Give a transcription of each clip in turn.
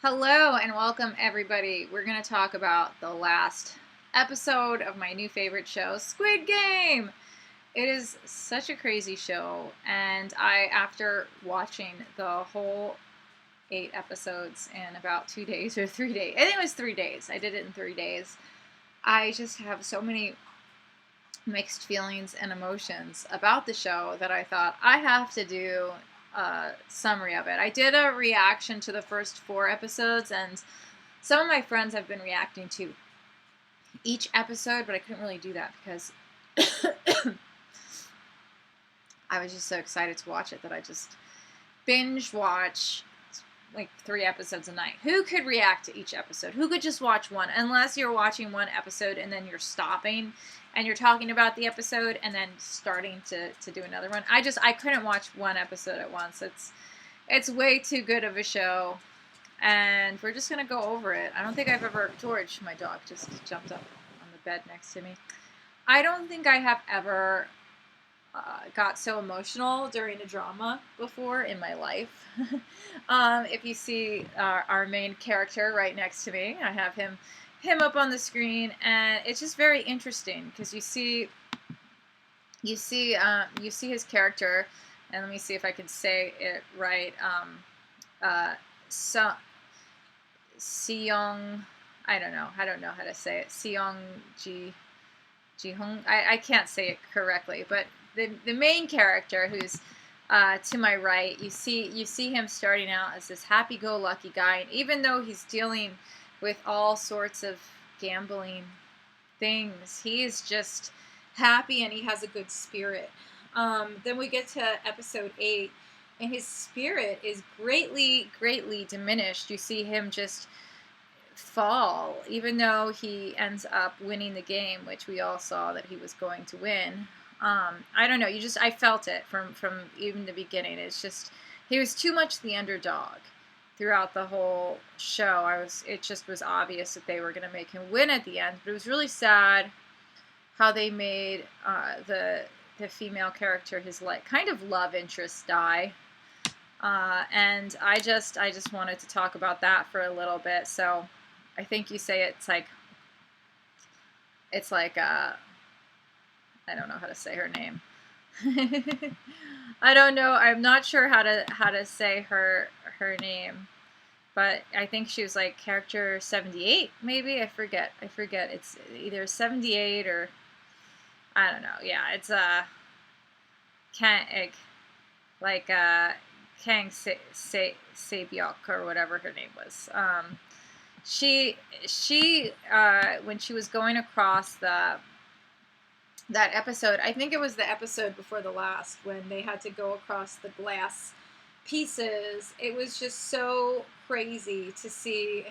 Hello and welcome, everybody. We're going to talk about the last episode of my new favorite show, Squid Game. It is such a crazy show, and after watching the whole 8 episodes in about 2 days or 3 days, I think it was 3 days. I did it in 3 days. I just have so many mixed feelings and emotions about the show that I thought I have to do a summary of it. I did a reaction to the first 4 episodes, and some of my friends have been reacting to each episode, but I couldn't really do that because I was just so excited to watch it that I just binge watch like 3 episodes a night. Who could react to each episode? Who could just watch one? Unless you're watching one episode and then you're stopping and you're talking about the episode and then starting to do another one. I couldn't watch one episode at once. It's way too good of a show, and we're just gonna go over it. I don't think I've ever George, my dog, just jumped up on the bed next to me. I don't think I have ever got so emotional during a drama before in my life. If you see our main character right next to me, I have him up on the screen, and it's just very interesting because you see his character, and let me see if I can say it right. Seong, I don't know how to say it. Seong Ji Hung. I can't say it correctly, but the main character, who's to my right, you see him starting out as this happy-go-lucky guy, and even though he's dealing with all sorts of gambling things, he is just happy and he has a good spirit. Then we get to episode 8, and his spirit is greatly diminished. You see him just fall, even though he ends up winning the game, which we all saw that he was going to win. I don't know. I felt it from even the beginning. It's just he was too much the underdog throughout the whole show. It just was obvious that they were going to make him win at the end. But it was really sad how they made the female character, his kind of love interest, die. And I just wanted to talk about that for a little bit. So I think you say it's like I don't know how to say her name. I don't know. I'm not sure how to say her name, but I think she was like character 78, maybe. I forget. It's either 78 or I don't know. Yeah, it's Kang Sebyok or whatever her name was. She when she was going across that episode, I think it was the episode before the last, when they had to go across the glass pieces. It was just so crazy to see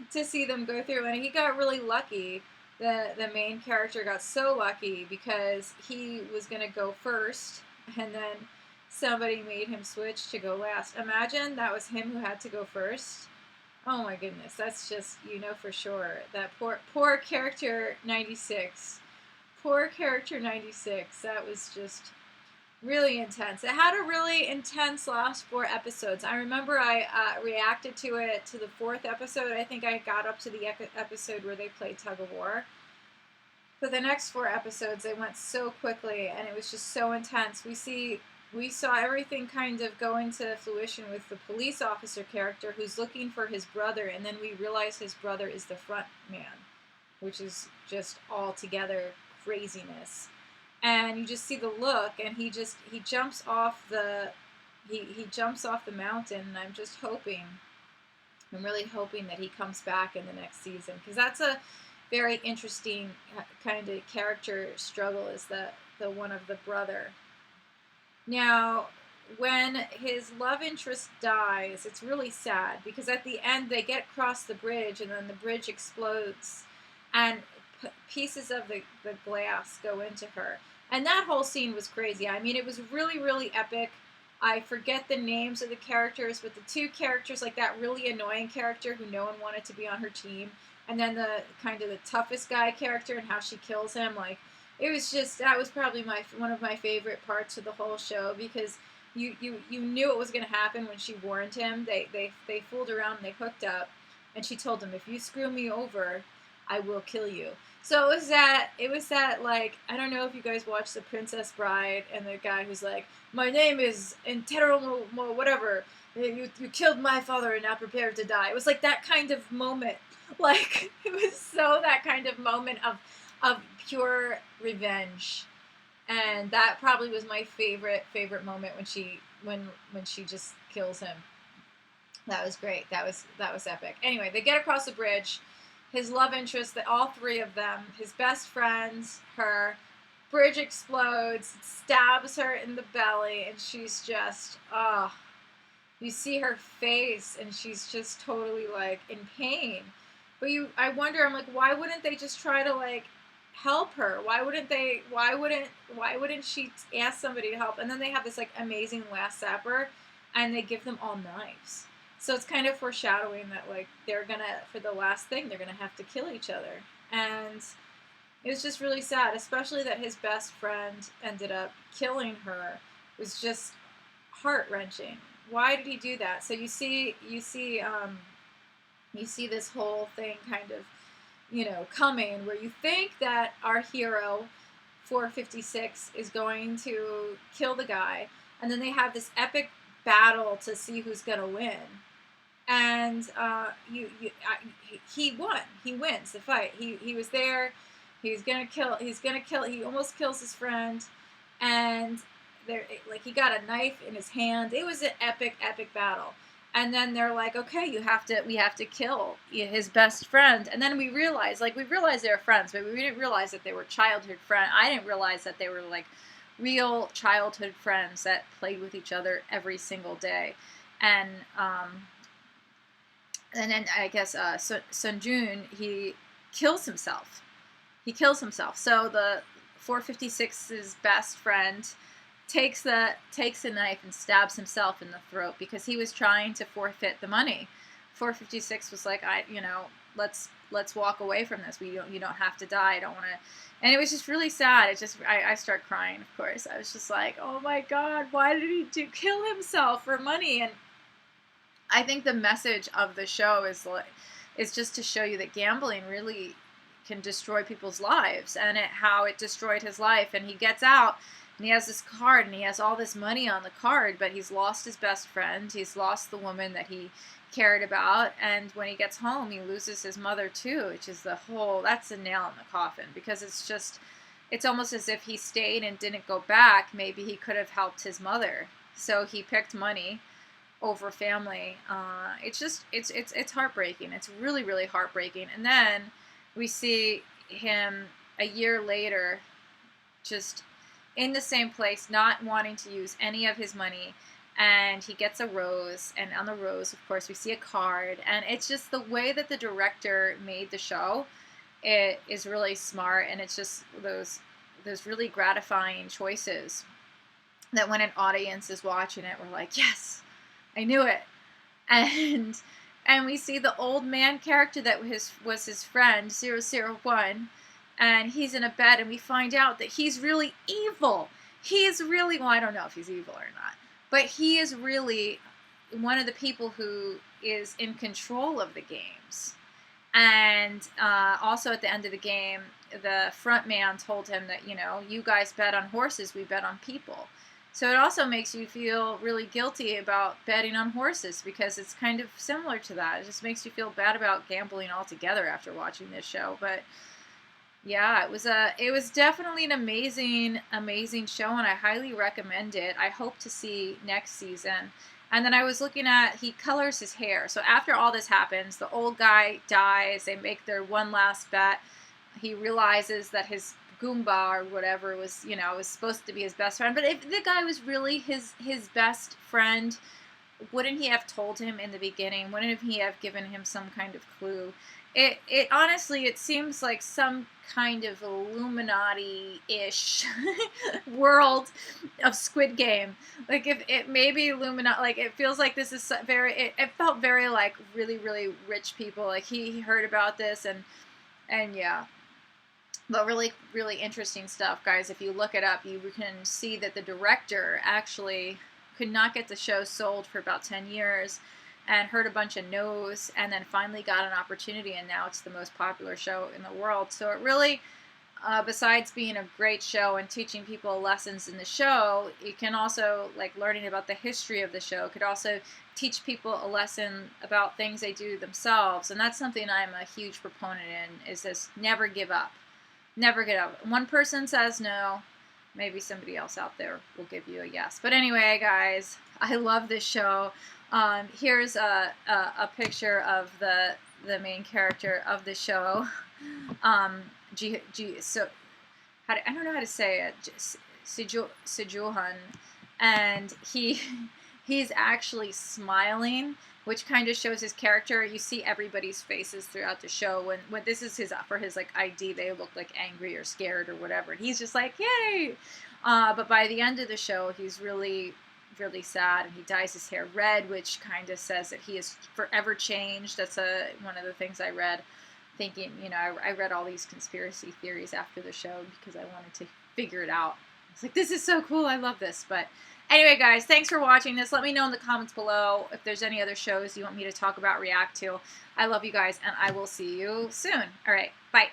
them go through, and he got really lucky. The main character got so lucky because he was going to go first, and then somebody made him switch to go last. Imagine that was him who had to go first. Oh my goodness, that's just, for sure. That poor character 96. Poor character 96. That was just really intense. It had a really intense last 4 episodes. I remember I reacted to it to the 4th episode. I think I got up to the episode where they played tug of war. But the next 4 episodes, they went so quickly, and it was just so intense. We saw everything kind of go into fruition with the police officer character who's looking for his brother, and then we realize his brother is the front man, which is just altogether craziness. And you just see the look, and he jumps off the mountain, and I'm really hoping that he comes back in the next season, because that's a very interesting kind of character struggle, is the one of the brother. Now, when his love interest dies, it's really sad, because at the end they get across the bridge, and then the bridge explodes, and pieces of the glass go into her. And that whole scene was crazy. I mean, it was really epic. I forget the names of the characters, but the 2 characters, like that really annoying character who no one wanted to be on her team, and then the kind of the toughest guy character and how she kills him, like, it was just, that was probably one of my favorite parts of the whole show, because you knew it was going to happen when she warned him. They fooled around and they hooked up, and she told him, if you screw me over, I will kill you. So it was that like, I don't know if you guys watched The Princess Bride, and the guy who's like, my name is Intero whatever, you killed my father and now prepared to die. It was like that kind of moment. Like, it was so that kind of moment of pure revenge. And that probably was my favorite moment when she just kills him. That was great. That was epic. Anyway, they get across the bridge. His love interest, all three of them, his best friends, her. Bridge explodes, stabs her in the belly, and she's just, you see her face, and she's just totally like in pain. But I wonder, I'm like, why wouldn't they just try to like help her? Why wouldn't she ask somebody to help? And then they have this like amazing Last Supper, and they give them all knives. So it's kind of foreshadowing that like they're gonna, for the last thing, they're gonna have to kill each other. And it was just really sad, especially that his best friend ended up killing her. It was just heart-wrenching. Why did he do that? So you see this whole thing kind of, coming, where you think that our hero, 456, is going to kill the guy, and then they have this epic battle to see who's gonna win. And he won. He wins the fight. He was there. He's gonna kill. He almost kills his friend, and he got a knife in his hand. It was an epic battle. And then they're like, okay, we have to kill his best friend. And then we realized they were friends, but we didn't realize that they were childhood friends. I didn't realize that they were like real childhood friends that played with each other every single day. And then I guess Sunjun, he kills himself. So the 456's best friend takes a knife and stabs himself in the throat because he was trying to forfeit the money. 456 was like, let's walk away from this. You don't have to die. I don't want to. And it was just really sad. I start crying, of course. I was just like, oh my God, why did he kill himself for money? And I think the message of the show is just to show you that gambling really can destroy people's lives, and how it destroyed his life. And he gets out, and he has this card, and he has all this money on the card, but he's lost his best friend. He's lost the woman that he cared about. And when he gets home, he loses his mother too, which is that's a nail in the coffin, because it's almost as if he stayed and didn't go back. Maybe he could have helped his mother. So he picked money over family. It's heartbreaking. It's really, really heartbreaking. And then we see him a year later, just in the same place, not wanting to use any of his money. And he gets a rose, and on the rose, of course, we see a card. And it's just the way that the director made the show. It is really smart, and it's just those really gratifying choices that when an audience is watching it, we're like, yes, I knew it. And we see the old man character that was his friend, 001, and he's in a bed, and we find out that he's really evil. He is really, well, I don't know if he's evil or not, but he is really one of the people who is in control of the games. And also at the end of the game, the front man told him that, you guys bet on horses, we bet on people. So it also makes you feel really guilty about betting on horses, because it's kind of similar to that. It just makes you feel bad about gambling altogether after watching this show. But yeah, it was definitely an amazing show, and I highly recommend it. I hope to see next season. And then I was looking at, he colors his hair. So after all this happens, the old guy dies. They make their one last bet. He realizes that his Goomba or whatever was supposed to be his best friend. But if the guy was really his best friend, wouldn't he have told him in the beginning? Wouldn't he have given him some kind of clue? It honestly, it seems like some kind of Illuminati-ish world of Squid Game. Like, if it maybe Illuminati, like, it feels like this is very, it felt very like really, really rich people. Like, he heard about this, and yeah. But really, really interesting stuff, guys. If you look it up, you can see that the director actually could not get the show sold for about 10 years and heard a bunch of no's, and then finally got an opportunity, and now it's the most popular show in the world. So it really, besides being a great show and teaching people lessons in the show, it can also, like learning about the history of the show, could also teach people a lesson about things they do themselves. And that's something I'm a huge proponent in, is this: never give up. Never give up. One person says no, maybe somebody else out there will give you a yes. But anyway, guys, I love this show. Here's a picture of the main character of the show. So I don't know how to say it. Sejuhan, and he's actually smiling, which kind of shows his character. You see everybody's faces throughout the show. When this is for his like ID, they look like angry or scared or whatever, and he's just like, yay! But by the end of the show, he's really sad, and he dyes his hair red, which kind of says that he is forever changed. That's one of the things I read, thinking, I read all these conspiracy theories after the show because I wanted to figure it out. It's like, this is so cool, I love this. But anyway, guys, thanks for watching this. Let me know in the comments below if there's any other shows you want me to talk about, react to. I love you guys, and I will see you soon. All right, bye.